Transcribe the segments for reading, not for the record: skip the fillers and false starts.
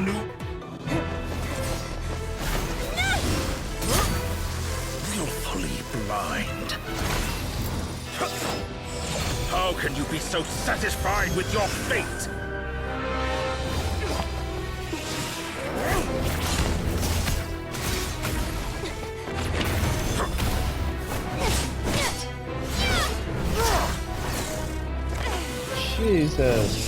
new... Willfully blind. How can you be so satisfied with your fate? Jesus.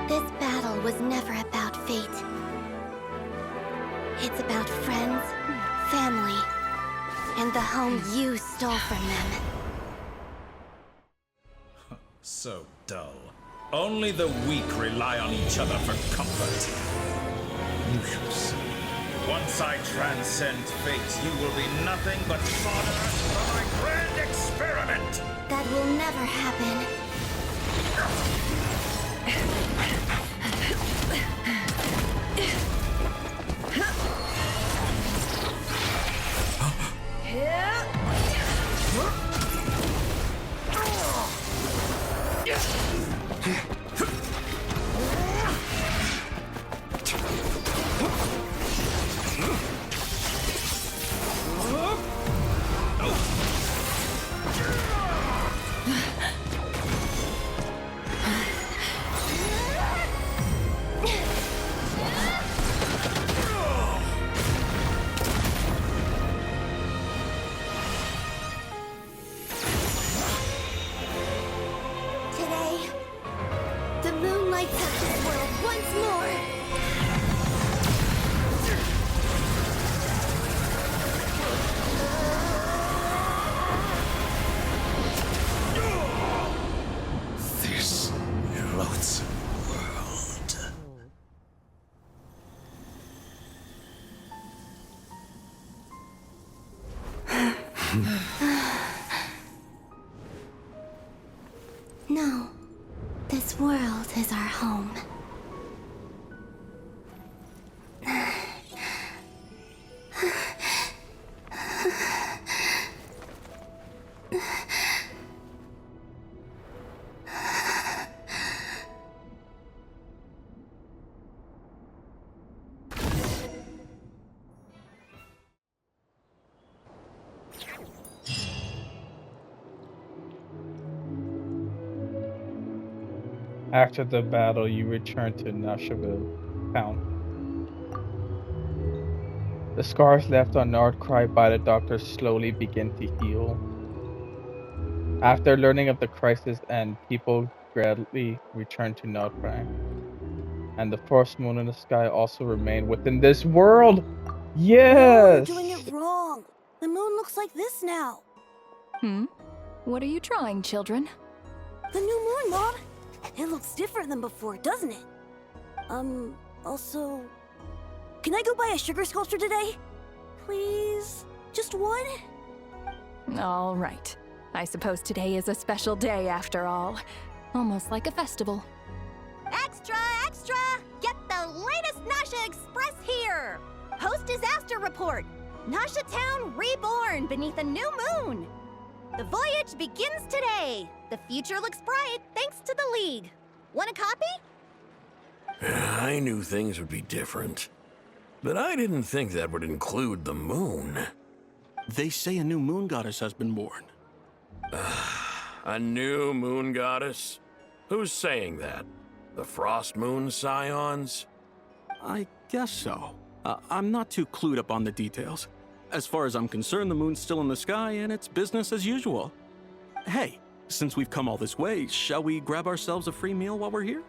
This battle was never about fate. It's about friends, family, and the home you stole from them. So dull. Only the weak rely on each other for comfort. You shall see. Once I transcend fate, you will be nothing but fodder for my grand experiment! That will never happen. No, this world is our home. After the battle, you return to Nashville town. The scars left on Nordcry by the doctor slowly begin to heal. After learning of the crisis and people gradually return to Nordcry. And the first moon in the sky also remain within this world. Yes! You're doing it wrong. The moon looks like this now. What are you trying, children? The new moon, Mom. It looks different than before, doesn't it? Also... Can I go buy a sugar sculpture today? Please? Just one? All right. I suppose today is a special day after all. Almost like a festival. Extra, extra! Get the latest Nasha Express here! Post-disaster report! Nasha Town reborn beneath a new moon! The voyage begins today! The future looks bright thanks to the League. Want a copy? I knew things would be different. But I didn't think that would include the moon. They say a new moon goddess has been born. A new moon goddess? Who's saying that? The Frost Moon Scions? I guess so. I'm not too clued up on the details. As far as I'm concerned, the moon's still in the sky and it's business as usual. Hey, since we've come all this way, shall we grab ourselves a free meal while we're here?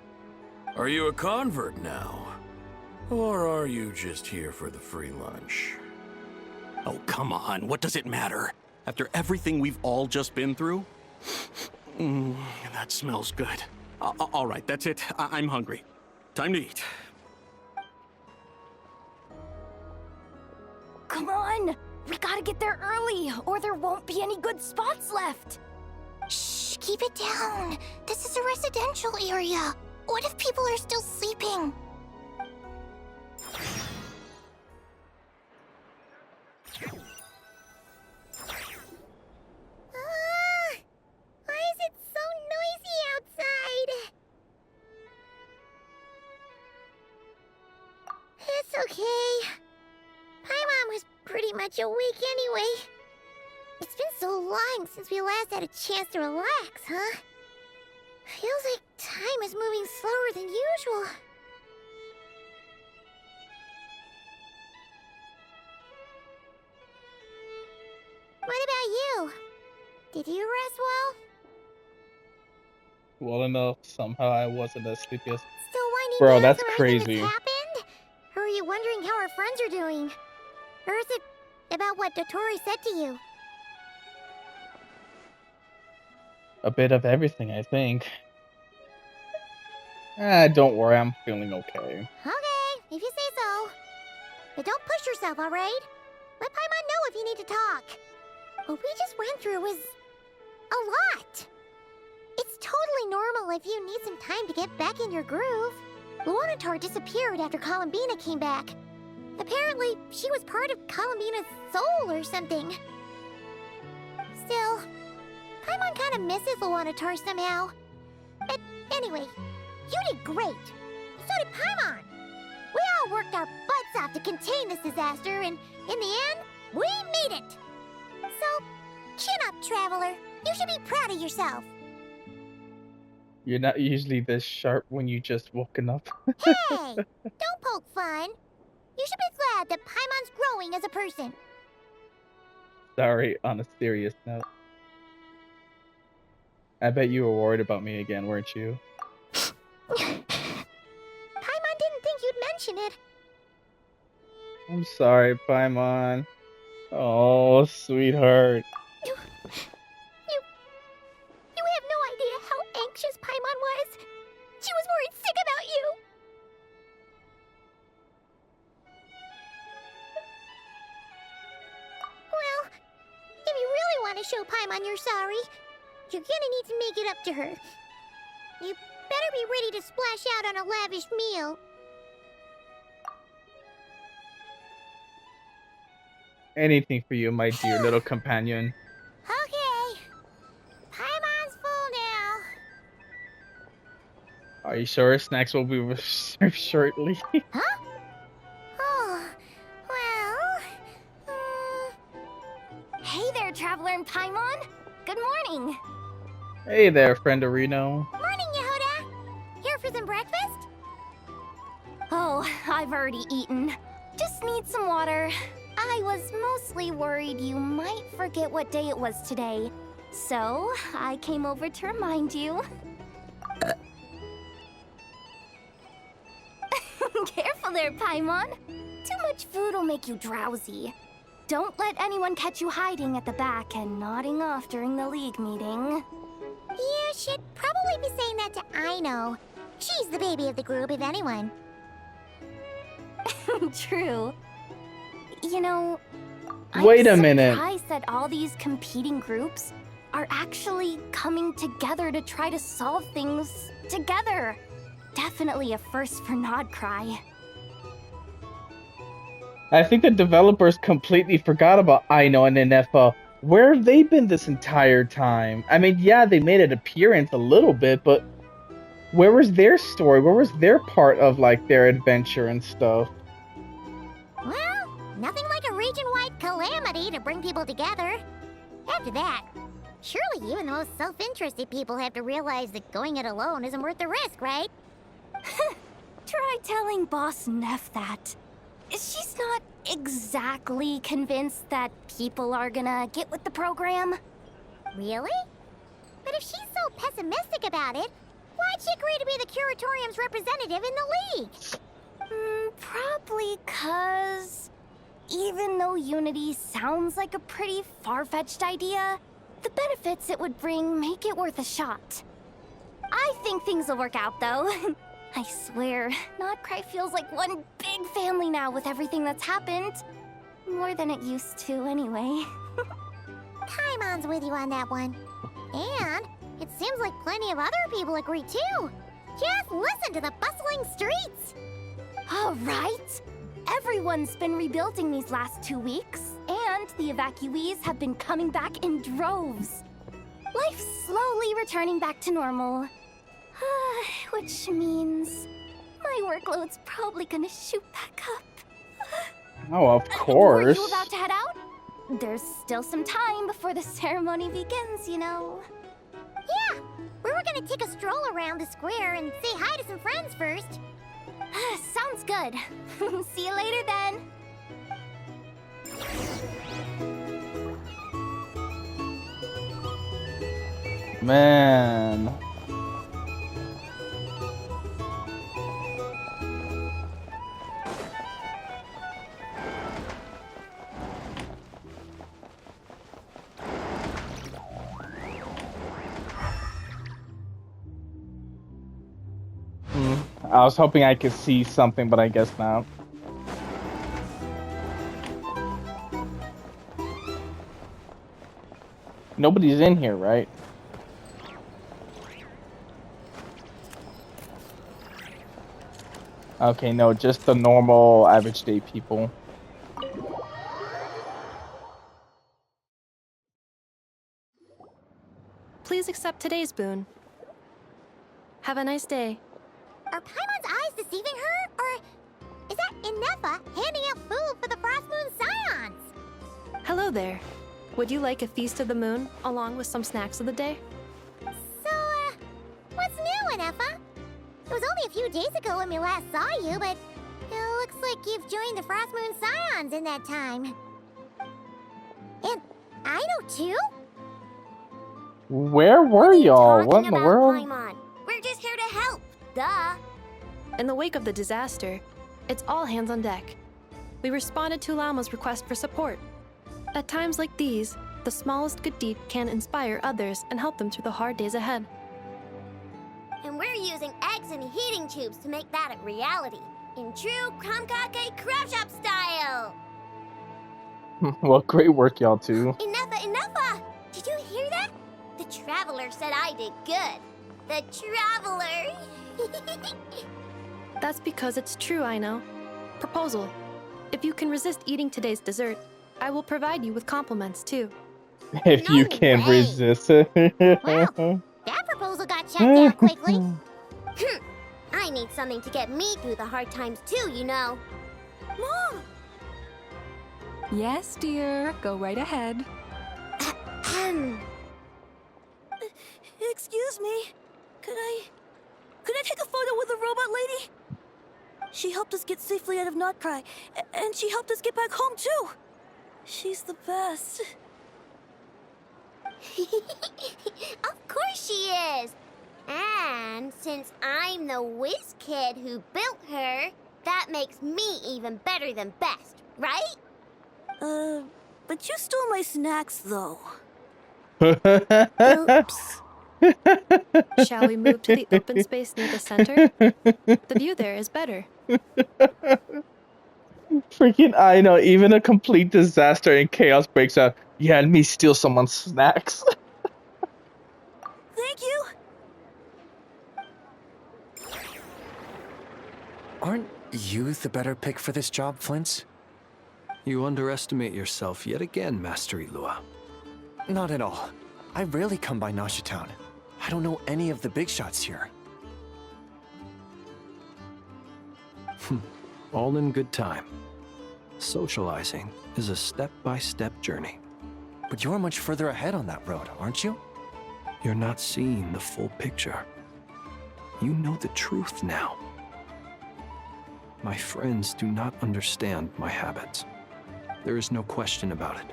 Are you a convert now? Or are you just here for the free lunch? Oh, come on. What does it matter? After everything we've all just been through? That smells good. All right, that's it. I'm hungry. Time to eat. Come on! We gotta get there early, or there won't be any good spots left. Shh, keep it down. This is a residential area. What if people are still sleeping? Why is it so noisy outside? It's okay. Paimon was pretty much awake anyway. It's been so long since we last had a chance to relax, huh? Feels like time is moving slower than usual. What about you? Did you rest well? Well enough. Somehow I wasn't as sleepy as. Still winding Bro, down that's from everything crazy. that's happened? Or are you wondering how our friends are doing? Or is it about what Dotori said to you? A bit of everything, I think. Don't worry, I'm feeling okay. Okay, if you say so. But don't push yourself, alright? Let Paimon know if you need to talk. What we just went through was a lot. It's totally normal if you need some time to get back in your groove. Luonatar disappeared after Columbina came back. Apparently, she was part of Columbina's soul or something. Still, Paimon kind of misses Luonatar somehow. But anyway, you did great. So did Paimon. We all worked our butts off to contain this disaster, and in the end, we made it. So, chin up, Traveler. You should be proud of yourself. You're not usually this sharp when you just woken up. Hey, don't poke fun. You should be glad that Paimon's growing as a person. Sorry, on a serious note. I bet you were worried about me again, weren't you? Paimon didn't think you'd mention it. I'm sorry, Paimon. Oh, sweetheart. You have no idea how anxious Paimon was. She was worried sick about you. Well, if you really want to show Paimon you're sorry, you're gonna need to make it up to her. You better be ready to splash out on a lavish meal. Anything for you, my dear little companion. Okay. Paimon's full now. Are you sure snacks will be served shortly? Huh? Oh, well... Hey there, Traveler and Paimon. Good morning. Hey there, friend Arino. Morning, Yehuda. Here for some breakfast? Oh, I've already eaten. Just need some water. I was mostly worried you might forget what day it was today. So, I came over to remind you. Careful there, Paimon. Too much food will make you drowsy. Don't let anyone catch you hiding at the back and nodding off during the league meeting. You should probably be saying that to Aino. She's the baby of the group, if anyone. True. You know, Wait a I'm minute. surprised that all these competing groups are actually coming together to try to solve things together. Definitely a first for Nodcry. I think the developers completely forgot about Aino and Inefa. Where have they been this entire time? I mean, yeah, they made an appearance a little bit, but where was their story? Where was their part of, like, their adventure and stuff? Well, nothing like a region-wide calamity to bring people together. After that, surely even the most self-interested people have to realize that going it alone isn't worth the risk, right? Try telling Boss Neff that. She's not exactly convinced that people are gonna get with the program. Really? But if she's so pessimistic about it, why'd she agree to be the Curatorium's representative in the league? Probably 'cause even though Unity sounds like a pretty far-fetched idea, the benefits it would bring make it worth a shot. I think things will work out, though. I swear, Nodcry feels like one big family now with everything that's happened. More than it used to, anyway. Paimon's with you on that one. And it seems like plenty of other people agree too. Just listen to the bustling streets. All right. Everyone's been rebuilding these last 2 weeks, and the evacuees have been coming back in droves. Life's slowly returning back to normal. Which means my workload's probably gonna shoot back up. Oh, of Were course. you about to head out? There's still some time before the ceremony begins, you know. Yeah, we were gonna take a stroll around the square and say hi to some friends first. Sounds good. See you later then. Man. I was hoping I could see something, but I guess not. Nobody's in here, right? Okay, no, just the normal average day people. Please accept today's boon. Have a nice day. Are Paimon's eyes deceiving her? Or is that Inefa handing out food for the Frost Moon Scions? Hello there. Would you like a feast of the moon along with some snacks of the day? So, what's new, Inefa? It was only a few days ago when we last saw you, but it looks like you've joined the Frost Moon Scions in that time. And I know too? Where were y'all? What in the world? Paimon? We're just here to help. Duh. In the wake of the disaster, it's all hands on deck. We responded to Llama's request for support. At times like these, the smallest good deed can inspire others and help them through the hard days ahead. And we're using eggs and heating tubes to make that a reality. In true Kamkake Crab Shop style. Well, great work, y'all, too. Enough! Did you hear that? The Traveler said I did good. The Traveler! That's because it's true, I know. Proposal. If you can resist eating today's dessert, I will provide you with compliments, too. If No you can way. resist it. That proposal got shut down quickly. I need something to get me through the hard times too, you know. Mom! Yes, dear. Go right ahead. Excuse me. Could I take a photo with the robot lady? She helped us get safely out of Notcry, and she helped us get back home too. She's the best. Of course she is. And since I'm the whiz kid who built her, that makes me even better than best, right? But you stole my snacks though. Oops. Shall we move to the open space near the center? The view there is better. Freaking, I know, even a complete disaster and chaos breaks out. Yeah, let me steal someone's snacks. Thank you. Aren't you the better pick for this job, Flint's? You underestimate yourself yet again, Master Ilua. Not at all. I rarely come by Nasha Town. I don't know any of the big shots here. All in good time. Socializing is a step-by-step journey. But you're much further ahead on that road, aren't you? You're not seeing the full picture. You know the truth now. My friends do not understand my habits. There is no question about it.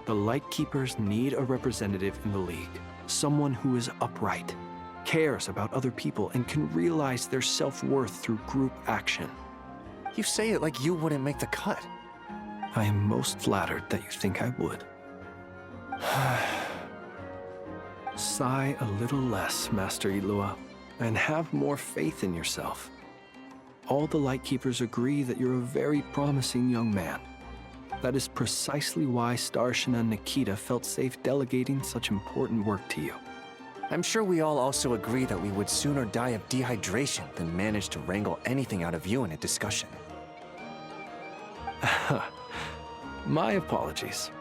The Lightkeepers need a representative in the League. Someone who is upright, cares about other people, and can realize their self-worth through group action. You say it like you wouldn't make the cut. I am most flattered that you think I would. Sigh a little less, Master Ilua, and have more faith in yourself. All the Lightkeepers agree that you're a very promising young man. That is precisely why Starshina and Nikita felt safe delegating such important work to you. I'm sure we all also agree that we would sooner die of dehydration than manage to wrangle anything out of you in a discussion. My apologies.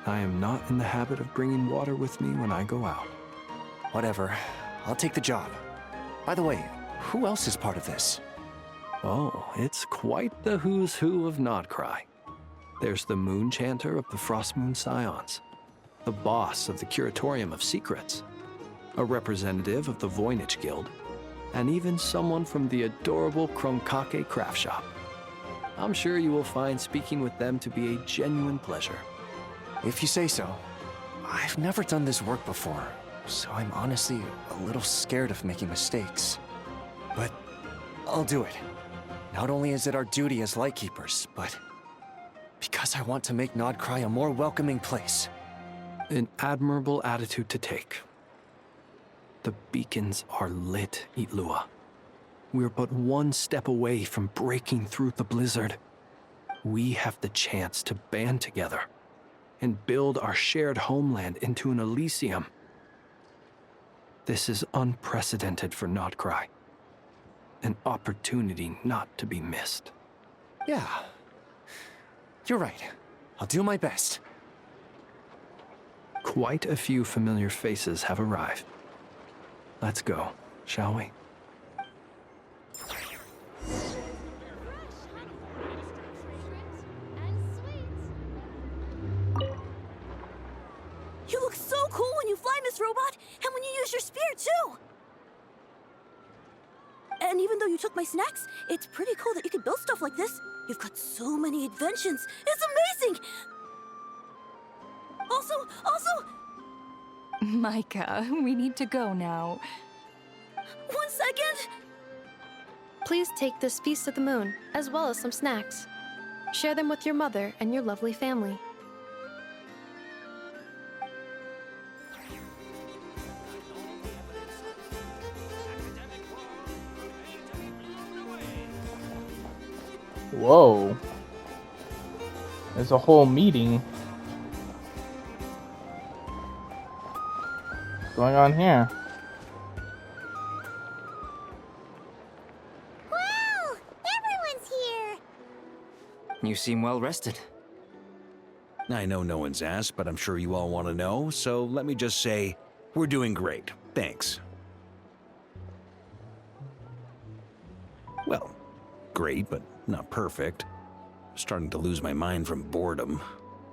I am not in the habit of bringing water with me when I go out. Whatever. I'll take the job. By the way, who else is part of this? Oh, it's quite the who's who of Nodcry. There's the Moon Chanter of the Frostmoon Scions, the boss of the Curatorium of Secrets, a representative of the Voynich Guild, and even someone from the adorable Kronkake craft shop. I'm sure you will find speaking with them to be a genuine pleasure. If you say so. I've never done this work before, so I'm honestly a little scared of making mistakes. But I'll do it. Not only is it our duty as Lightkeepers, but because I want to make Nodcry a more welcoming place. An admirable attitude to take. The beacons are lit, Itlua. We're but one step away from breaking through the blizzard. We have the chance to band together and build our shared homeland into an Elysium. This is unprecedented for Nodcry. An opportunity not to be missed. Yeah. You're right. I'll do my best. Quite a few familiar faces have arrived. Let's go, shall we? You look so cool when you fly, Miss Robot, and when you use your spear, too! And even though you took my snacks, it's pretty cool that you can build stuff like this. You've got so many inventions. It's amazing! Also... Micah, we need to go now. 1 second! Please take this Feast of the Moon, as well as some snacks. Share them with your mother and your lovely family. Whoa. There's a whole meeting. What's going on here? Wow! Everyone's here! You seem well rested. I know no one's asked, but I'm sure you all want to know, so let me just say, we're doing great. Thanks. Well, great, but not perfect. Starting to lose my mind from boredom.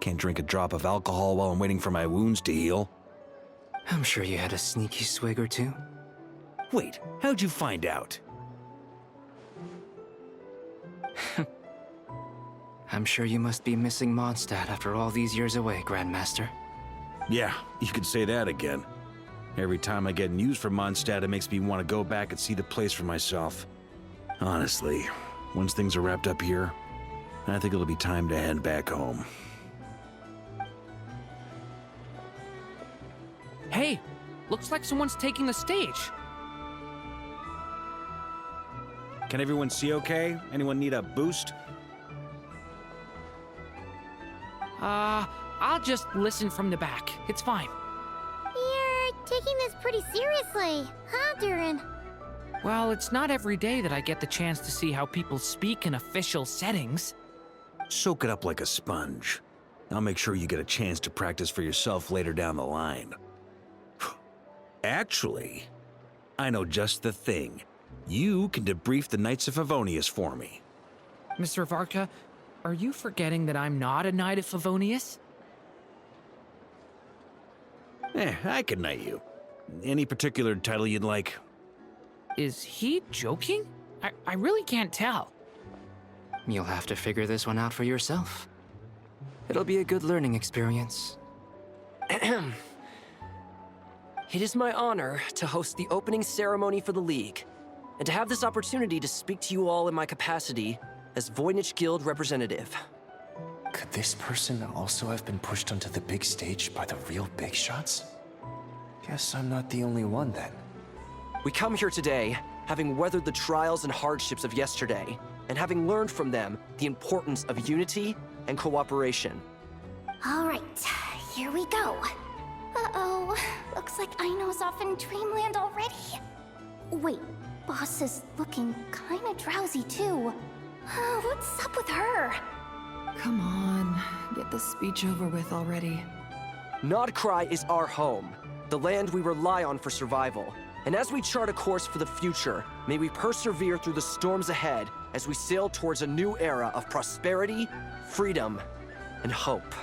Can't drink a drop of alcohol while I'm waiting for my wounds to heal. I'm sure you had a sneaky swig or two. Wait, how'd you find out? I'm sure you must be missing Mondstadt after all these years away, Grandmaster. Yeah, you could say that again. Every time I get news from Mondstadt, it makes me want to go back and see the place for myself. Honestly, once things are wrapped up here, I think it'll be time to head back home. Hey, looks like someone's taking the stage. Can everyone see okay? Anyone need a boost? I'll just listen from the back. It's fine. You're taking this pretty seriously, huh, Durin? Well, it's not every day that I get the chance to see how people speak in official settings. Soak it up like a sponge. I'll make sure you get a chance to practice for yourself later down the line. Actually, I know just the thing. You can debrief the Knights of Favonius for me. Mr. Varka, are you forgetting that I'm not a Knight of Favonius? I can knight you. Any particular title you'd like? Is he joking? I really can't tell. You'll have to figure this one out for yourself. It'll be a good learning experience. It is my honor to host the opening ceremony for the League, and to have this opportunity to speak to you all in my capacity as Voynich Guild representative. Could this person also have been pushed onto the big stage by the real big shots? Guess I'm not the only one then. We come here today, having weathered the trials and hardships of yesterday, and having learned from them the importance of unity and cooperation. All right, here we go. Uh-oh, looks like Aino's off in Dreamland already. Wait, Boss is looking kinda drowsy too. What's up with her? Come on, get this speech over with already. Nodcry is our home, the land we rely on for survival. And as we chart a course for the future, may we persevere through the storms ahead as we sail towards a new era of prosperity, freedom, and hope.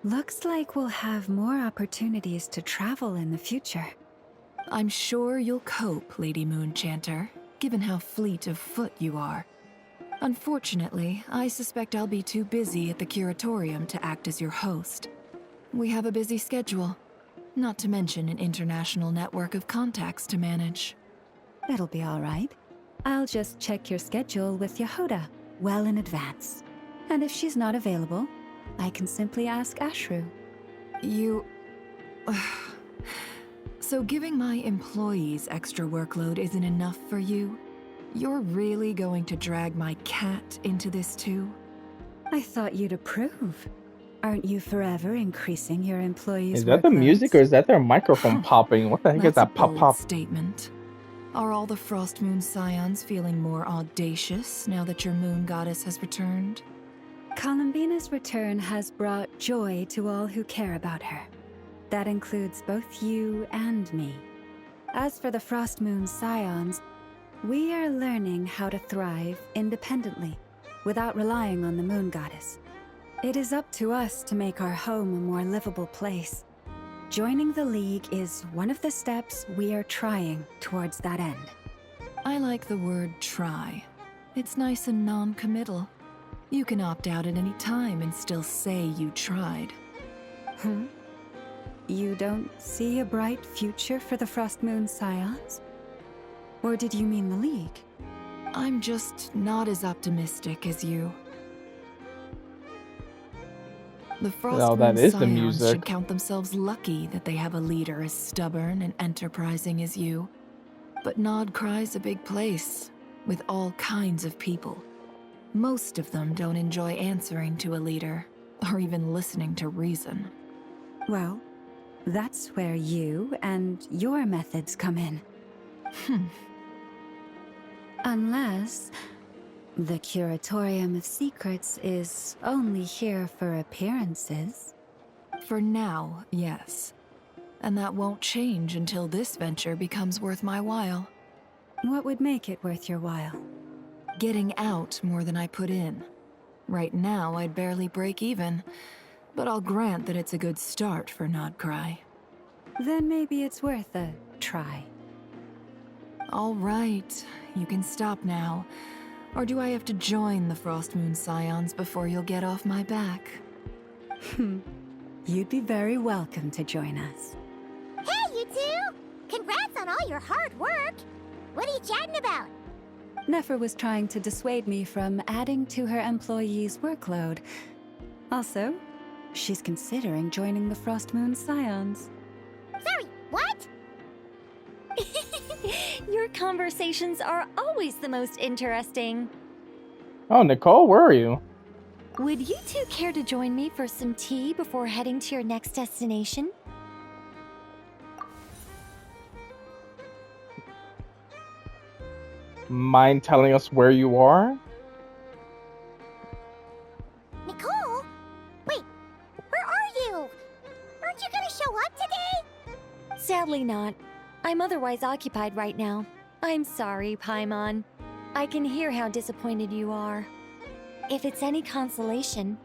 Looks like we'll have more opportunities to travel in the future. I'm sure you'll cope, Lady Moonchanter, given how fleet of foot you are. Unfortunately, I suspect I'll be too busy at the Curatorium to act as your host. We have a busy schedule, not to mention an international network of contacts to manage. That'll be all right. I'll just check your schedule with Yehoda well in advance. And if she's not available, I can simply ask Ashru. You... So giving my employees extra workload isn't enough for you? You're really going to drag my cat into this too? I thought you'd approve. Aren't you forever increasing your employees' Is that the music or is that their microphone popping? What the heck is that pop pop? Statement. Are all the Frost Moon Scions feeling more audacious now that your moon goddess has returned? Columbina's return has brought joy to all who care about her. That includes both you and me. As for the Frost Moon Scions, we are learning how to thrive independently, without relying on the moon goddess. It is up to us to make our home a more livable place. Joining the League is one of the steps we are trying towards that end. I like the word try. It's nice and non-committal. You can opt out at any time and still say you tried. You don't see a bright future for the Frost Moon Scions? Or did you mean the League? I'm just not as optimistic as you. The Frost Moon Scions should count themselves lucky that they have a leader as stubborn and enterprising as you. But Nodcry's a big place, with all kinds of people. Most of them don't enjoy answering to a leader, or even listening to reason. Well, that's where you and your methods come in. Unless the Curatorium of Secrets is only here for appearances. For now, yes. And that won't change until this venture becomes worth my while. What would make it worth your while? Getting out more than I put in. Right now, I'd barely break even, but I'll grant that it's a good start for Nodcry. Then maybe it's worth a try. All right, you can stop now. Or do I have to join the Frost Moon Scions before you'll get off my back? You'd be very welcome to join us. Hey, you two! Congrats on all your hard work! What are you chatting about? Nefer was trying to dissuade me from adding to her employees' workload. Also, she's considering joining the Frost Moon Scions. Sorry, what? Your conversations are always the most interesting. Oh, Nicole, where are you? Would you two care to join me for some tea before heading to your next destination? Mind telling us where you are? Nicole? Wait, where are you? Aren't you gonna show up today? Sadly not. I'm otherwise occupied right now. I'm sorry, Paimon. I can hear how disappointed you are. If it's any consolation,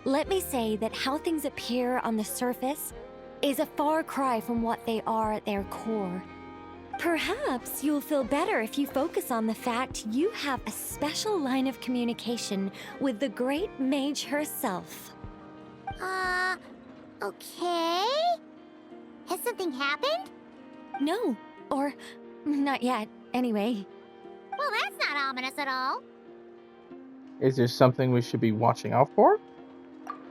let me say that how things appear on the surface is a far cry from what they are at their core. Perhaps you'll feel better if you focus on the fact you have a special line of communication with the great mage herself. Okay? Has something happened? No. Or, not yet, anyway. Well, that's not ominous at all. Is there something we should be watching out for?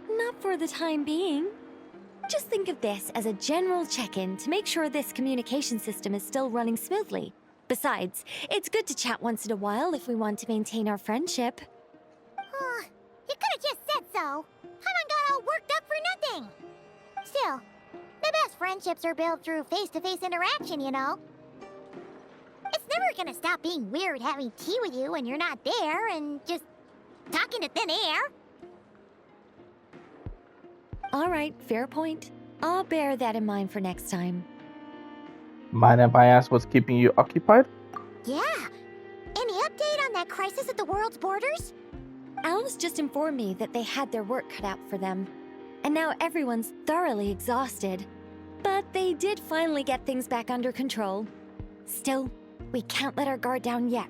Not for the time being. Just think of this as a general check-in to make sure this communication system is still running smoothly. Besides, it's good to chat once in a while if we want to maintain our friendship. You could have just said so. Haven't got all worked up for nothing. Still, the best friendships are built through face-to-face interaction, you know. It's never gonna stop being weird having tea with you when you're not there and just talking to thin air. All right, fair point. I'll bear that in mind for next time. Mind if I ask what's keeping you occupied? Yeah. Any update on that crisis at the world's borders? Alice just informed me that they had their work cut out for them. And now everyone's thoroughly exhausted. But they did finally get things back under control. Still, we can't let our guard down yet.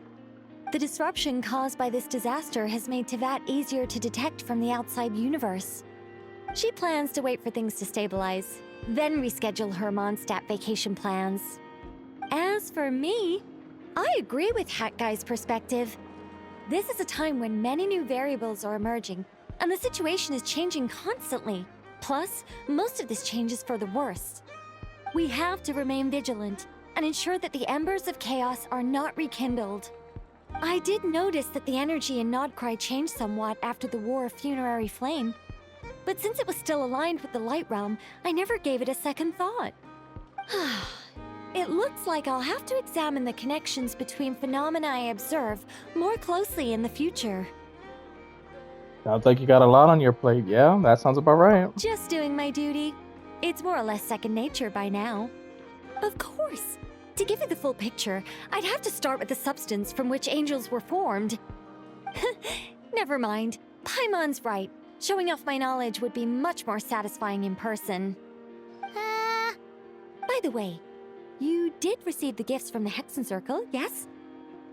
The disruption caused by this disaster has made Teyvat easier to detect from the outside universe. She plans to wait for things to stabilize, then reschedule her Mondstadt vacation plans. As for me, I agree with Hat Guy's perspective. This is a time when many new variables are emerging, and the situation is changing constantly. Plus, most of this change is for the worse. We have to remain vigilant and ensure that the embers of chaos are not rekindled. I did notice that the energy in Nodcry changed somewhat after the War of Funerary Flame, but since it was still aligned with the Light Realm, I never gave it a second thought. It looks like I'll have to examine the connections between phenomena I observe more closely in the future. Sounds like you got a lot on your plate. Yeah, that sounds about right. Just doing my duty. It's more or less second nature by now. Of course. To give you the full picture, I'd have to start with the substance from which angels were formed. Never mind. Paimon's right. Showing off my knowledge would be much more satisfying in person. By the way, you did receive the gifts from the Hexen Circle, yes?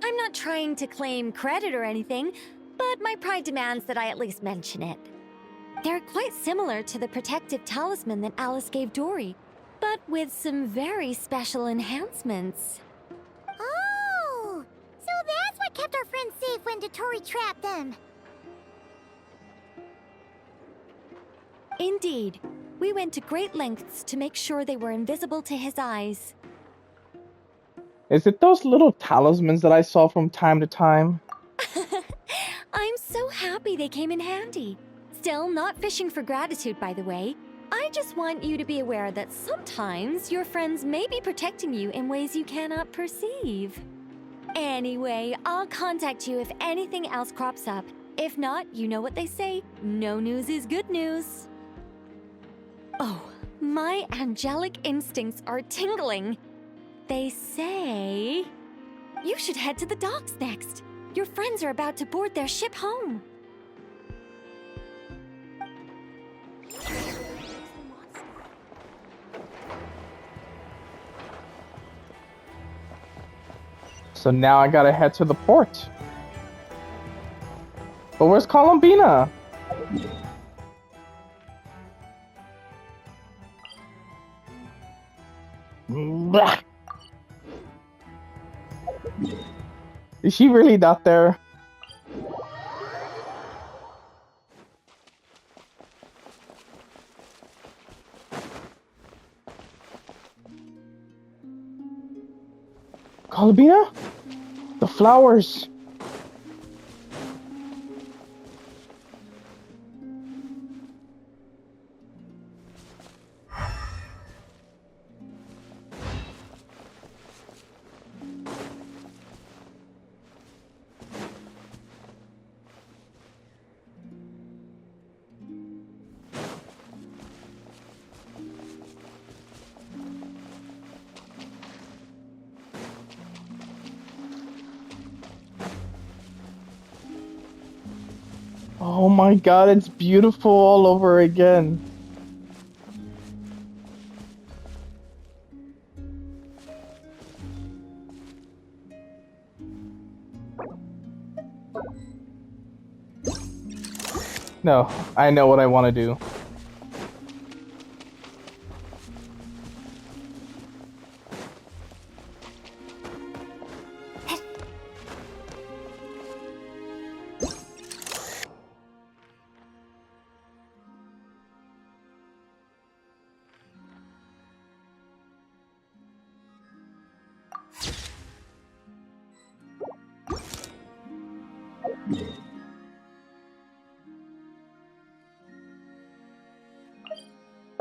I'm not trying to claim credit or anything, but my pride demands that I at least mention it. They're quite similar to the protective talisman that Alice gave Dory, but with some very special enhancements. Oh! So that's what kept our friends safe when Dotori trapped them. Indeed. We went to great lengths to make sure they were invisible to his eyes. Is it those little talismans that I saw from time to time? I'm so happy they came in handy. Still, not fishing for gratitude, by the way. I just want you to be aware that sometimes your friends may be protecting you in ways you cannot perceive. Anyway, I'll contact you if anything else crops up. If not, you know what they say, no news is good news. Oh, my angelic instincts are tingling. They say you should head to the docks next. Your friends are about to board their ship home. So now I gotta head to the port. But where's Columbina? Blah. Is she really not there? Columbina? The flowers. Oh my god, it's beautiful all over again. No, I know what I want to do.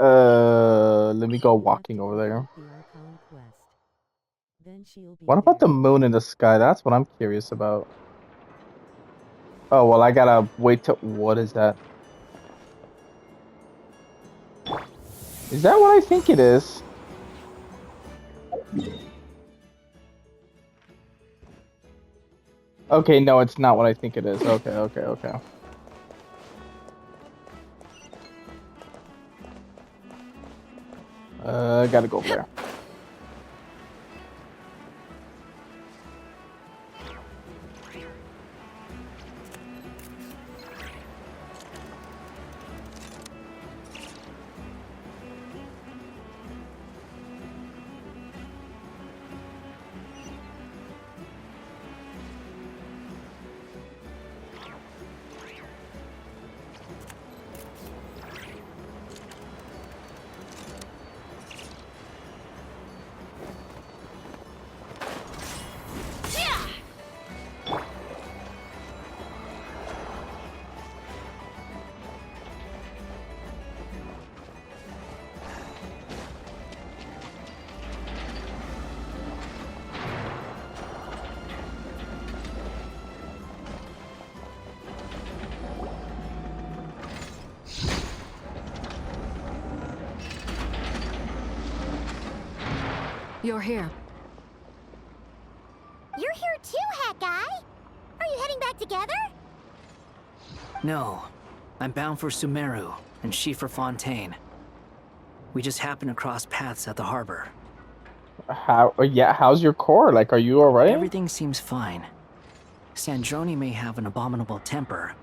Let me go walking over there. What about the moon in the sky? That's what I'm curious about. Oh, well, I gotta wait till... What is that? Is that what I think it is? Okay, no, it's not what I think it is. Okay. I gotta go over there. You're here. You're here too, Hat Guy. Are you heading back together? No. I'm bound for Sumeru, and she for Fontaine. We just happened to cross paths at the harbor. How's your core? Like, are you alright? Everything seems fine. Sandrone may have an abominable temper,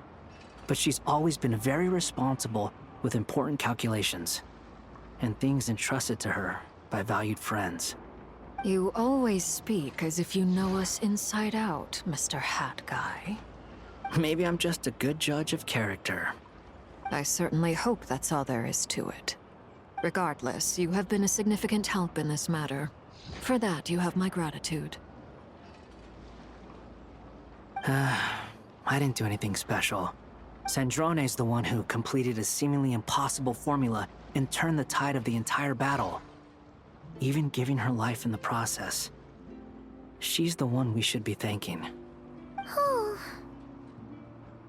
but she's always been very responsible with important calculations, and things entrusted to her by valued friends. You always speak as if you know us inside out, Mr. Hat Guy. Maybe I'm just a good judge of character. I certainly hope that's all there is to it. Regardless, you have been a significant help in this matter. For that, you have my gratitude. I didn't do anything special. Sandrone's the one who completed a seemingly impossible formula and turned the tide of the entire battle, even giving her life in the process. She's the one we should be thanking.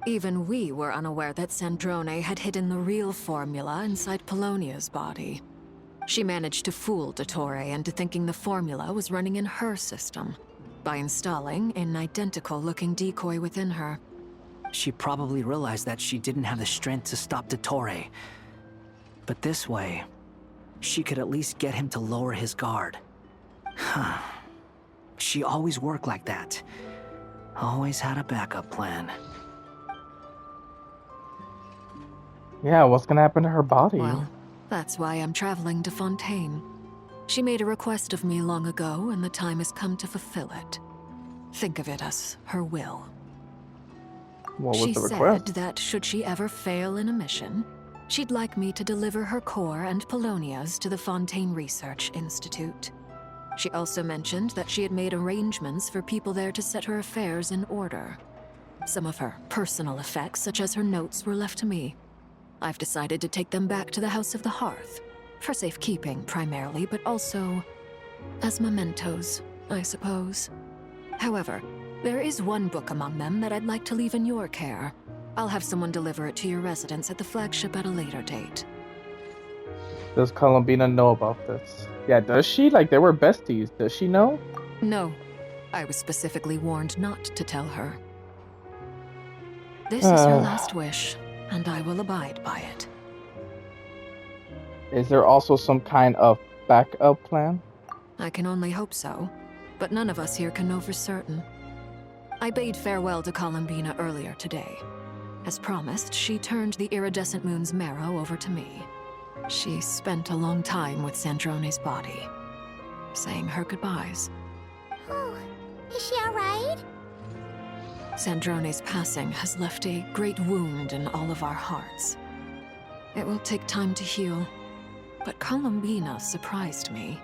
Even we were unaware that Sandrone had hidden the real formula inside Polonia's body. She managed to fool Dottore into thinking the formula was running in her system by installing an identical-looking decoy within her. She probably realized that she didn't have the strength to stop Dottore. But this way, she could at least get him to lower his guard. She always worked like that. Always had a backup plan. Yeah, what's gonna happen to her body? Well, that's why I'm traveling to Fontaine. She made a request of me long ago, and the time has come to fulfill it. Think of it as her will. What was She the request? said that should she ever fail in a mission, she'd like me to deliver her core and Polonia's to the Fontaine Research Institute. She also mentioned that she had made arrangements for people there to set her affairs in order. Some of her personal effects, such as her notes, were left to me. I've decided to take them back to the House of the Hearth, for safekeeping primarily, but also as mementos, I suppose. However, there is one book among them that I'd like to leave in your care. I'll have someone deliver it to your residence at the flagship at a later date. Does Columbina know about this? Yeah, does she? Like, they were besties. Does she know? No. I was specifically warned not to tell her. This is her last wish, and I will abide by it. Is there also some kind of backup plan? I can only hope so, but none of us here can know for certain. I bade farewell to Columbina earlier today. As promised, she turned the iridescent moon's marrow over to me. She spent a long time with Sandrone's body, saying her goodbyes. Oh, is she alright? Sandrone's passing has left a great wound in all of our hearts. It will take time to heal, but Columbina surprised me.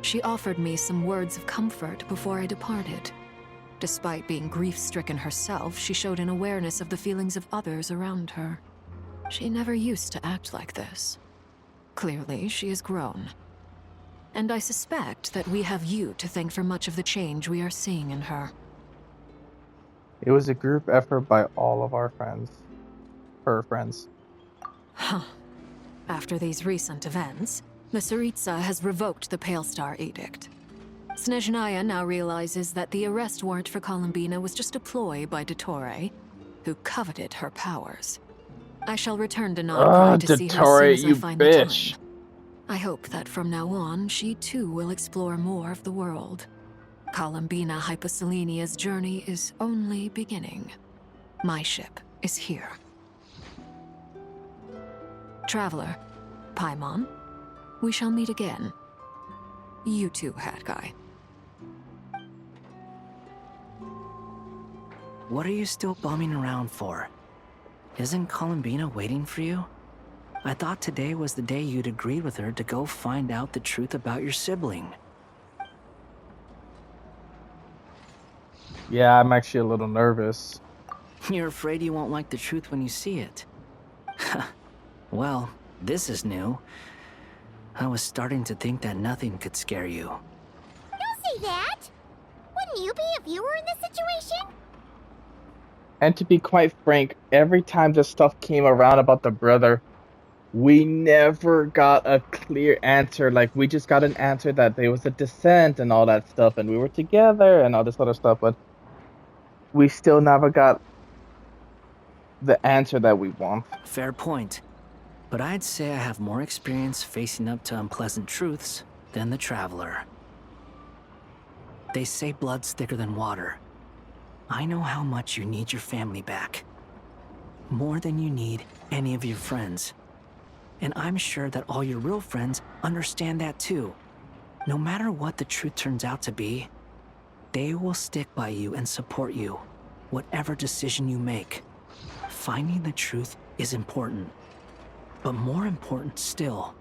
She offered me some words of comfort before I departed. Despite being grief-stricken herself, she showed an awareness of the feelings of others around her. She never used to act like this. Clearly, she has grown. And I suspect that we have you to thank for much of the change we are seeing in her. It was a group effort by all of our friends. Her friends. Huh. After these recent events, the Tsaritsa has revoked the Pale Star Edict. Snezhnaya now realizes that the arrest warrant for Columbina was just a ploy by Dottore, who coveted her powers. I shall return to Nodcry to see her as soon as I find the time. I hope that from now on, she too will explore more of the world. Columbina Hyposelenia's journey is only beginning. My ship is here. Traveler, Paimon, we shall meet again. You too, Hat Guy. What are you still bumming around for? Isn't Columbina waiting for you? I thought today was the day you'd agreed with her to go find out the truth about your sibling. Yeah, I'm actually a little nervous. You're afraid you won't like the truth when you see it. Well, this is new. I was starting to think that nothing could scare you. Don't say that! Wouldn't you be if you were in this situation? And to be quite frank, every time this stuff came around about the brother, we never got a clear answer. Like, we just got an answer that there was a descent and all that stuff, and we were together and all this other stuff, but we still never got the answer that we want. Fair point. But I'd say I have more experience facing up to unpleasant truths than the Traveler. They say blood's thicker than water. I know how much you need your family back. More than you need any of your friends. And I'm sure that all your real friends understand that too. No matter what the truth turns out to be, they will stick by you and support you, whatever decision you make. Finding the truth is important. But more important still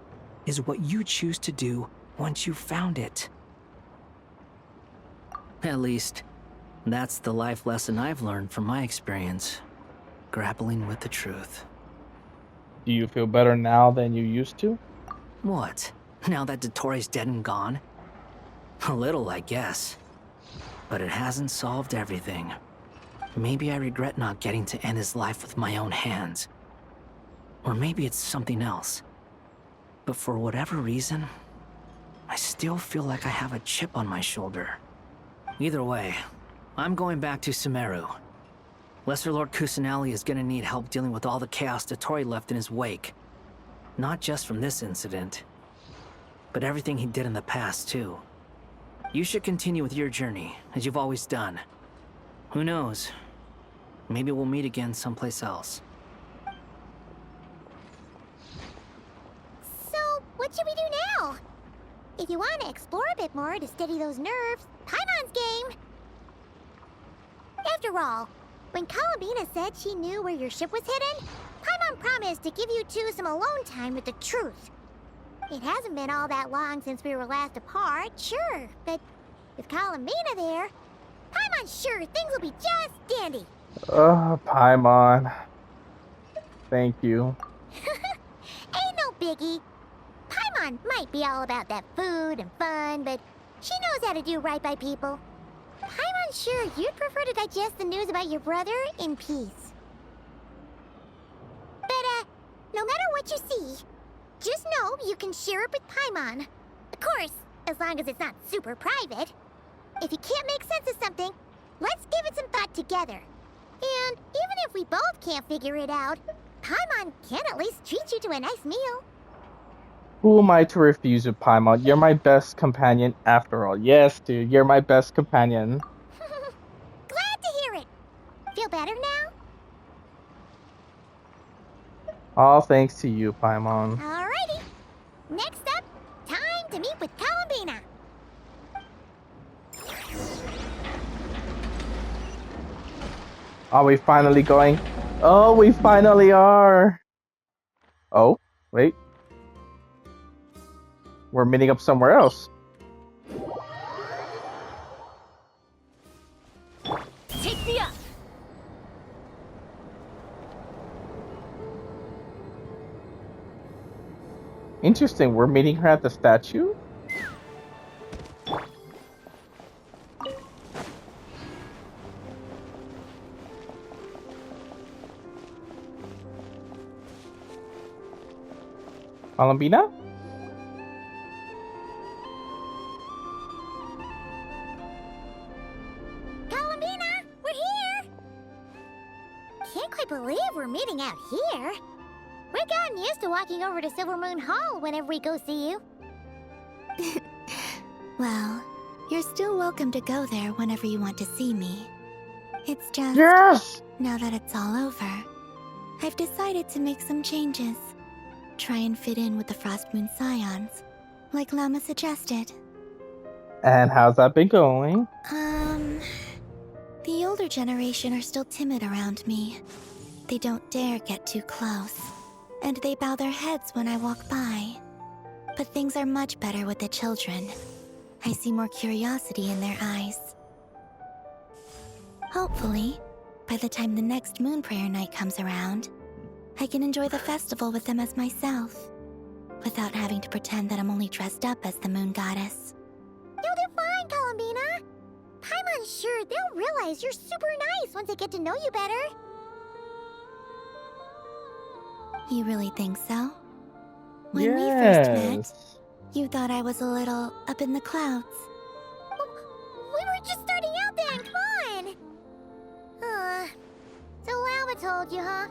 is what you choose to do once you've found it. At least, that's the life lesson I've learned from my experience, grappling with the truth. Do you feel better now than you used to? What? Now that Dottore's dead and gone? A little, I guess. But it hasn't solved everything. Maybe I regret not getting to end his life with my own hands. Or maybe it's something else. But for whatever reason, I still feel like I have a chip on my shoulder. Either way, I'm going back to Sumeru. Lesser Lord Kusanali is gonna need help dealing with all the chaos Dottore left in his wake. Not just from this incident, but everything he did in the past, too. You should continue with your journey, as you've always done. Who knows? Maybe we'll meet again someplace else. So, what should we do now? If you want to explore a bit more to steady those nerves, Paimon's game! After all, when Columbina said she knew where your ship was hidden, Paimon promised to give you two some alone time with the truth. It hasn't been all that long since we were last apart, sure, but with Columbina there, Paimon's sure things will be just dandy. Paimon. Thank you. Ain't no biggie. Paimon might be all about that food and fun, but she knows how to do right by people. Paimon's sure you'd prefer to digest the news about your brother in peace. But, no matter what you see, just know you can share it with Paimon. Of course, as long as it's not super private. If you can't make sense of something, let's give it some thought together. And even if we both can't figure it out, Paimon can at least treat you to a nice meal. Who am I to refuse you, Paimon? You're my best companion after all. Yes, dude, you're my best companion. Glad to hear it. Feel better now? All thanks to you, Paimon. Alrighty. Next up, time to meet with Columbina. Are we finally going? Oh, we finally are. Oh, wait. We're meeting up somewhere else. Take me up. Interesting, we're meeting her at the statue? Columbina? Columbina, we're here! Can't quite believe we're meeting out here. We've gotten used to walking over to Silver Moon Hall whenever we go see you. Well, you're still welcome to go there whenever you want to see me. It's just... Yes! Now that it's all over, I've decided to make some changes. Try and fit in with the Frost Moon Scions, like Llama suggested. And how's that been going? The older generation are still timid around me. They don't dare get too close, and they bow their heads when I walk by. But things are much better with the children. I see more curiosity in their eyes. Hopefully, by the time the next Moon Prayer Night comes around, I can enjoy the festival with them as myself, without having to pretend that I'm only dressed up as the Moon Goddess. You'll do fine, Columbina. Paimon's sure they'll realize you're super nice once they get to know you better. You really think so? When we first met, you thought I was a little up in the clouds. We were just starting out then, come on! So Llama told you, huh?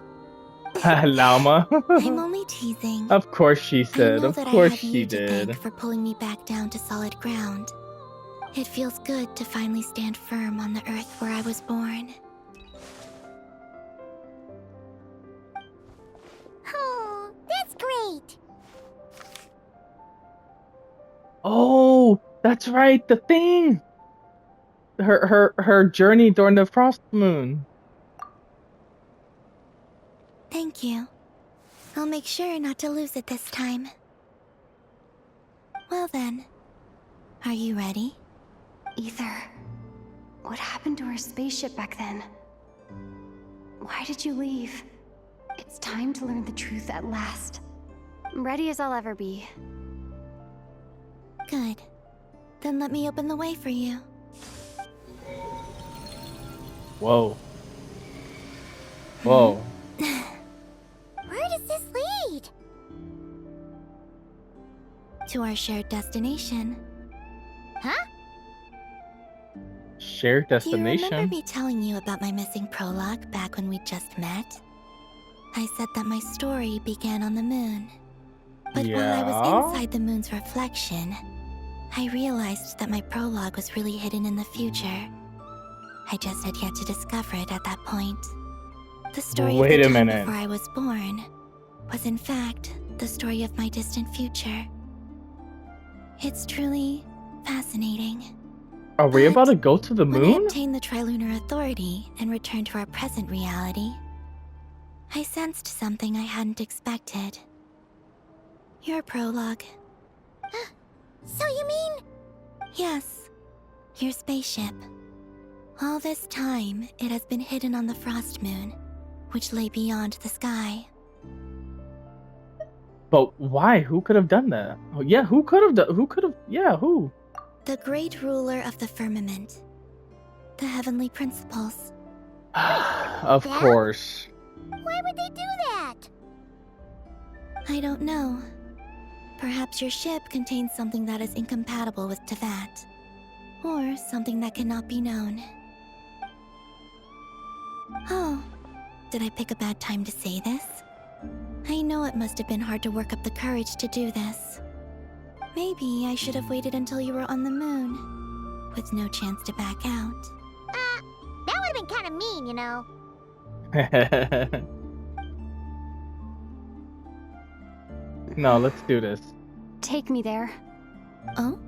Llama? I'm only teasing. Of course she said. Of course she To did. thank for pulling me back down to solid ground. It feels good to finally stand firm on the earth where I was born. Oh, that's great! Oh, that's right, the thing! Her journey during the Frost Moon. Thank you. I'll make sure not to lose it this time. Well then, are you ready? Ether, what happened to our spaceship back then? Why did you leave? It's time to learn the truth at last. Ready as I'll ever be. Good. Then let me open the way for you. Whoa. Whoa. Where does this lead? To our shared destination. Huh? Shared Do you destination? remember me telling you about my missing prologue back when we just met? I said that my story began on the moon. But while I was inside the moon's reflection, I realized that my prologue was really hidden in the future. I just had yet to discover it at that point. The story of the time before I was born was in fact the story of my distant future. It's truly fascinating. Are we about to go to the When I moon? obtained the Trilunar Authority and returned to our present reality, I sensed something I hadn't expected. Your prologue. So you mean... Yes, your spaceship. All this time, it has been hidden on the Frost Moon, which lay beyond the sky. But why? Who could have done that? Oh, yeah, who could have done? Who could have? Yeah, who? The great ruler of the firmament. The heavenly principles. Of course. Why would they do that? I don't know. Perhaps your ship contains something that is incompatible with Teyvat. Or something that cannot be known. Oh, did I pick a bad time to say this? I know it must have been hard to work up the courage to do this. Maybe I should have waited until you were on the moon, with no chance to back out. That would have been kind of mean, you know. No, let's do this. Take me there. Oh?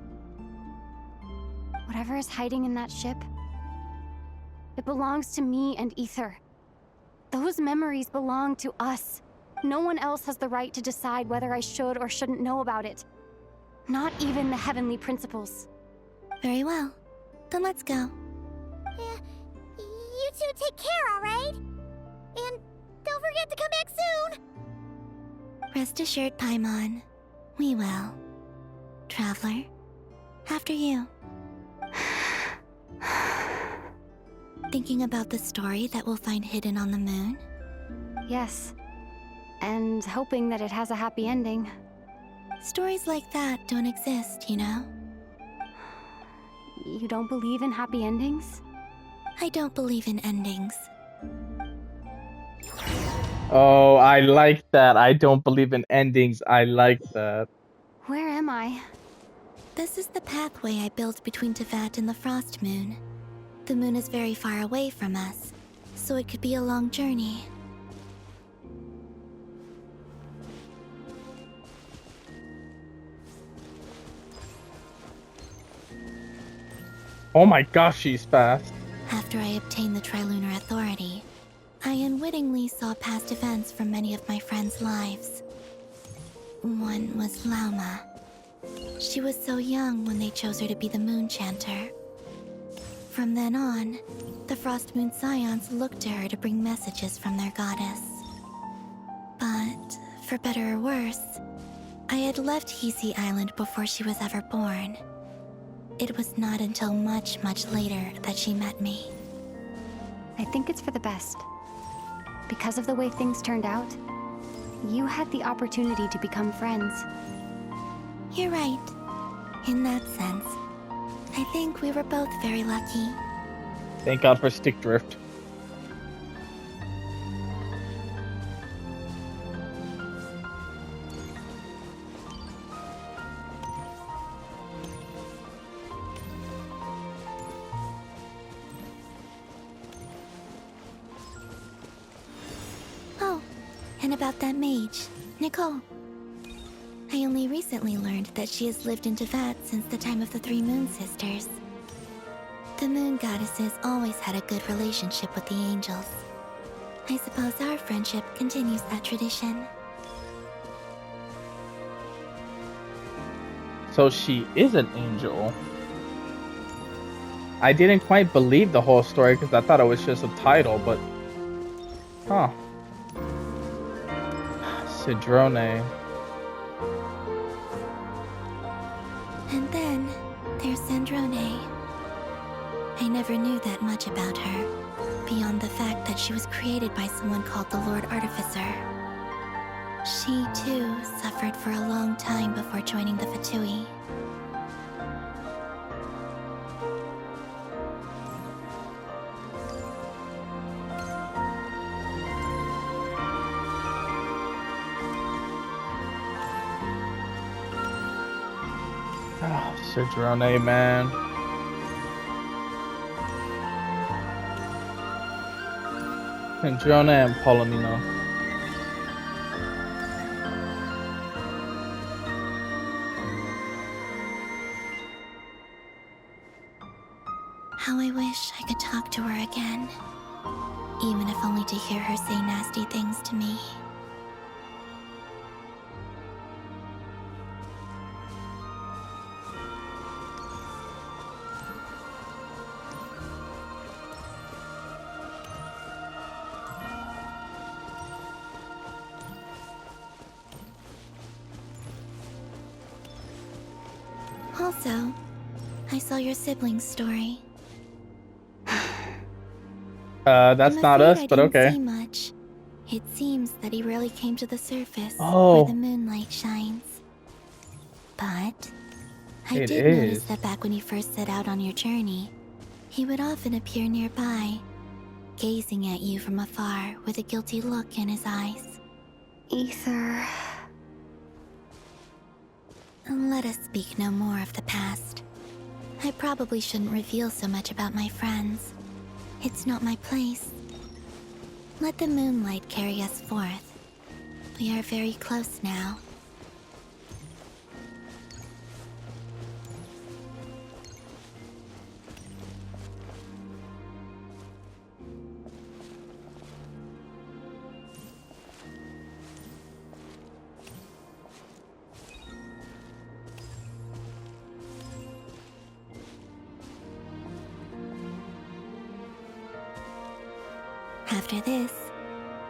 Whatever is hiding in that ship, it belongs to me and Ether. Those memories belong to us. No one else has the right to decide whether I should or shouldn't know about it. Not even the heavenly principles. Very well. Then let's go. You two take care, alright? And don't forget to come back soon! Rest assured, Paimon. We will. Traveler, after you. Thinking about the story that we'll find hidden on the moon? Yes. And hoping that it has a happy ending. Stories like that don't exist, you know? You don't believe in happy endings? I don't believe in endings. Oh, I like that. I don't believe in endings. I like that. Where am I? This is the pathway I built between Teyvat and the Frost Moon. The moon is very far away from us, so it could be a long journey. Oh my gosh, she's fast. After I obtained the Trilunar Authority, I unwittingly saw past events from many of my friends' lives. One was Lauma. She was so young when they chose her to be the Moon Chanter. From then on, the Frost Moon Scions looked to her to bring messages from their goddess. But, for better or worse, I had left Hisi Island before she was ever born. It was not until much, much later that she met me. I think it's for the best. Because of the way things turned out, you had the opportunity to become friends. You're right. In that sense, I think we were both very lucky. Thank God for stick drift. Oh, and about that mage, Nicole. I only recently learned that she has lived in Teyvat since the time of the Three Moon Sisters. The Moon Goddesses always had a good relationship with the angels. I suppose our friendship continues that tradition. So she is an angel. I didn't quite believe the whole story because I thought it was just a title, but... Huh. Cedrone. And then, there's Sandrone. I never knew that much about her, beyond the fact that she was created by someone called the Lord Artificer. She, too, suffered for a long time before joining the Fatui. Oh, Cedrone, man. Cedrone and Palomino. How I wish I could talk to her again, even if only to hear her say nasty things to me. Also, I saw your siblings' story. That's not us, but okay. I didn't see much. It seems that he rarely came to the surface Oh. where the moonlight shines. But I It did notice is. that back when you first set out on your journey, he would often appear nearby, gazing at you from afar with a guilty look in his eyes. Ether. Let us speak no more of the past. I probably shouldn't reveal so much about my friends. It's not my place. Let the moonlight carry us forth. We are very close now. After this,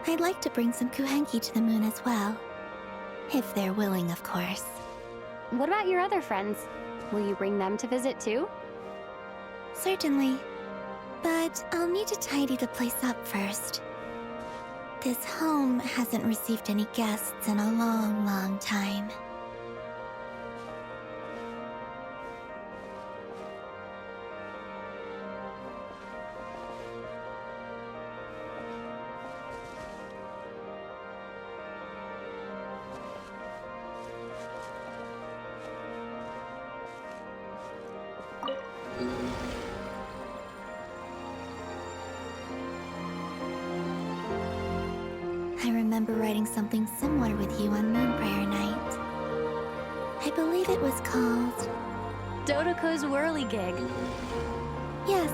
I'd like to bring some Kuhenki to the moon as well. If they're willing, of course. What about your other friends? Will you bring them to visit too? Certainly. But I'll need to tidy the place up first. This home hasn't received any guests in a long, long time. I remember writing something similar with you on Moon Prayer Night. I believe it was called... Dodoko's Whirligig. Yes,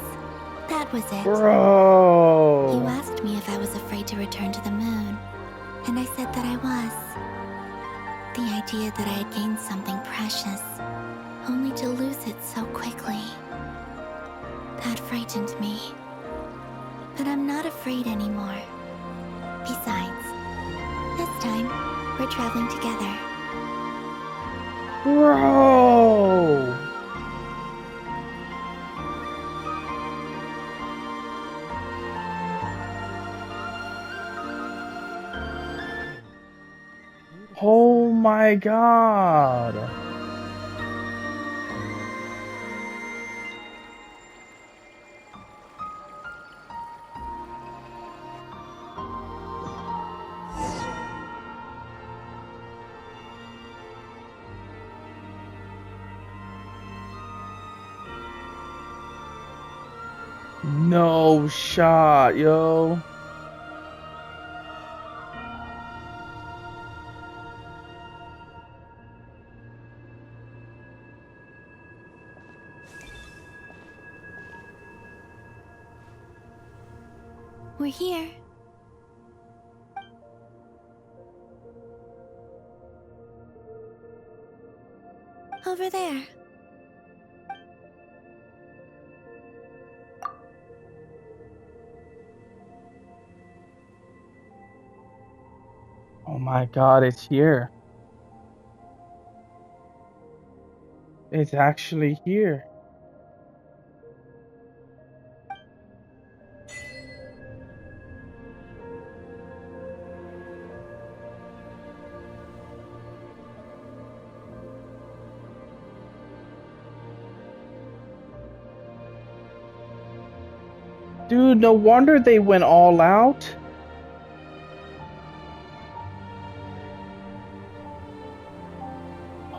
that was it. Bro! You asked me if I was afraid to return to the moon, and I said that I was. The idea that I had gained something precious, only to lose it so quickly. That frightened me. But I'm not afraid anymore. Besides, this time, we're traveling together. Bro! Oh my god! No shot, yo. We're here. Over there. Oh my god, it's here. It's actually here. Dude, no wonder they went all out.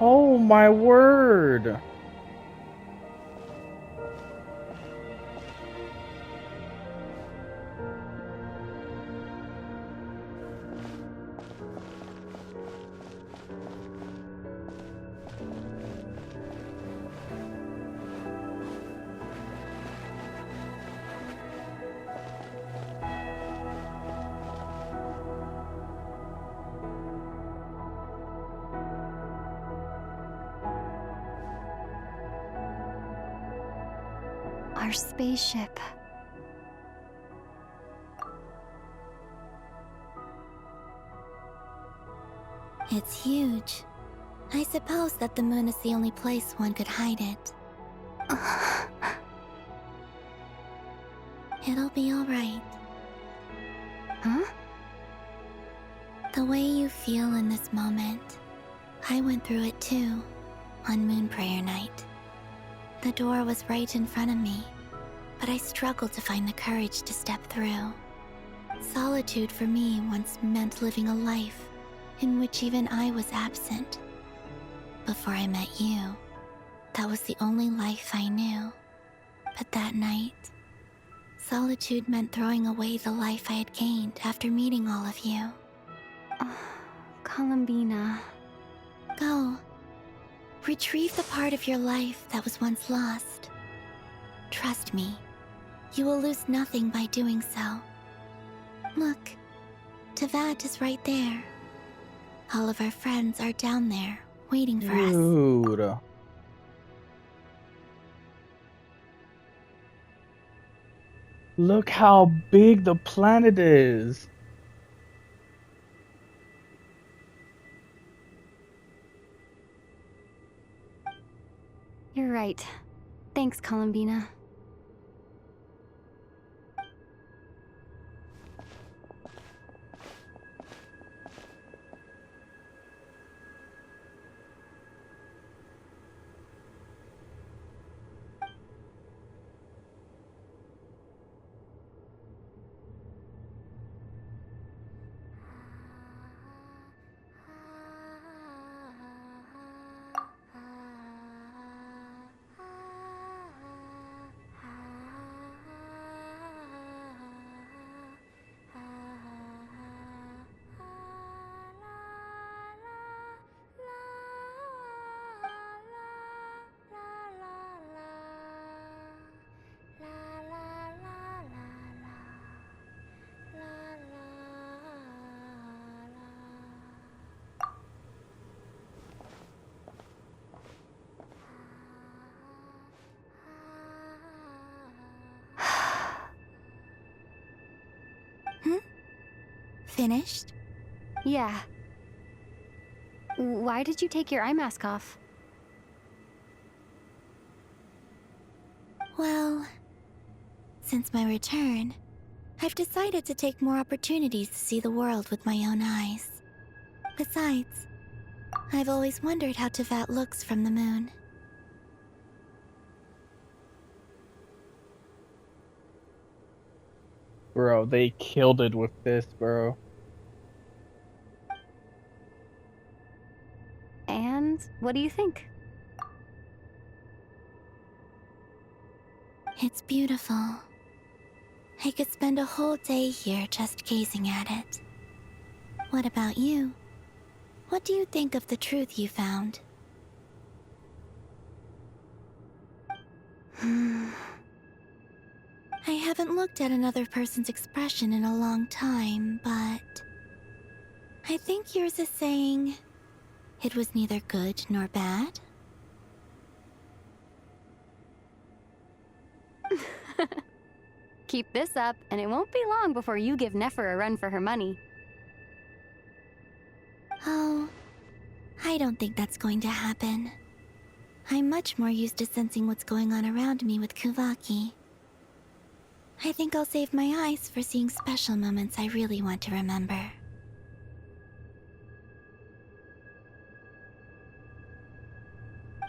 Oh my word. Our spaceship. It's huge. I suppose that the moon is the only place one could hide it. It'll be alright. Huh? The way you feel in this moment, I went through it too, on Moon Prayer Night. The door was right in front of me, but I struggled to find the courage to step through. Solitude for me once meant living a life in which even I was absent. Before I met you, that was the only life I knew. But that night, solitude meant throwing away the life I had gained after meeting all of you. Columbina. Go. Retrieve the part of your life that was once lost. Trust me, you will lose nothing by doing so. Look, Teyvat is right there. All of our friends are down there, waiting for us. Dude. Look how big the planet is. You're right. Thanks, Columbina. Finished? Yeah. Why did you take your eye mask off? Well, since my return, I've decided to take more opportunities to see the world with my own eyes. Besides, I've always wondered how Tevat looks from the moon. Bro, they killed it with this, bro. And what do you think? It's beautiful. I could spend a whole day here just gazing at it. What about you? What do you think of the truth you found? I haven't looked at another person's expression in a long time, but I think yours is saying it was neither good nor bad. Keep this up, and it won't be long before you give Nefer a run for her money. Oh, I don't think that's going to happen. I'm much more used to sensing what's going on around me with Kuvaki. I think I'll save my eyes for seeing special moments I really want to remember.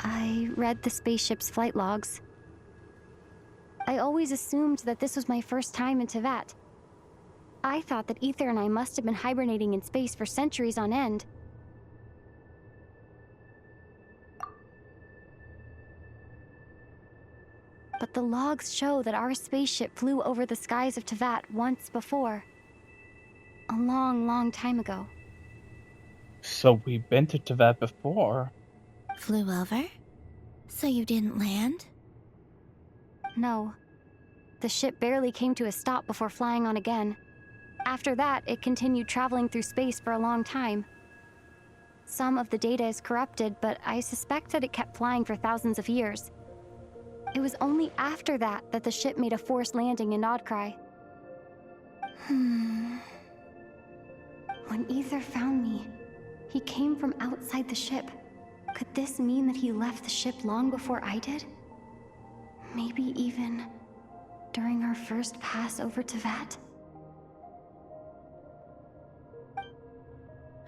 I read the spaceship's flight logs. I always assumed that this was my first time in Tevat. I thought that Ether and I must have been hibernating in space for centuries on end. But the logs show that our spaceship flew over the skies of Tevat once before. A long, long time ago. So we've been to Tevat before. Flew over? So you didn't land? No. The ship barely came to a stop before flying on again. After that, it continued traveling through space for a long time. Some of the data is corrupted, but I suspect that it kept flying for thousands of years. It was only after that that the ship made a forced landing in Nodcry. When Ether found me, he came from outside the ship. Could this mean that he left the ship long before I did? Maybe even during our first pass over Tevat?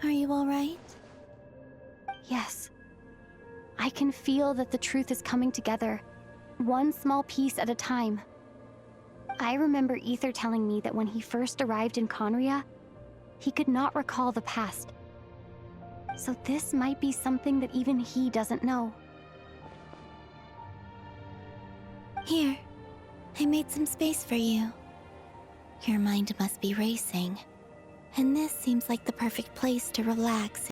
Are you alright? Yes. I can feel that the truth is coming together, one small piece at a time. I remember Ether telling me that when he first arrived in Conria, he could not recall the past. So this might be something that even he doesn't know. Here, I made some space for you. Your mind must be racing, and this seems like the perfect place to relax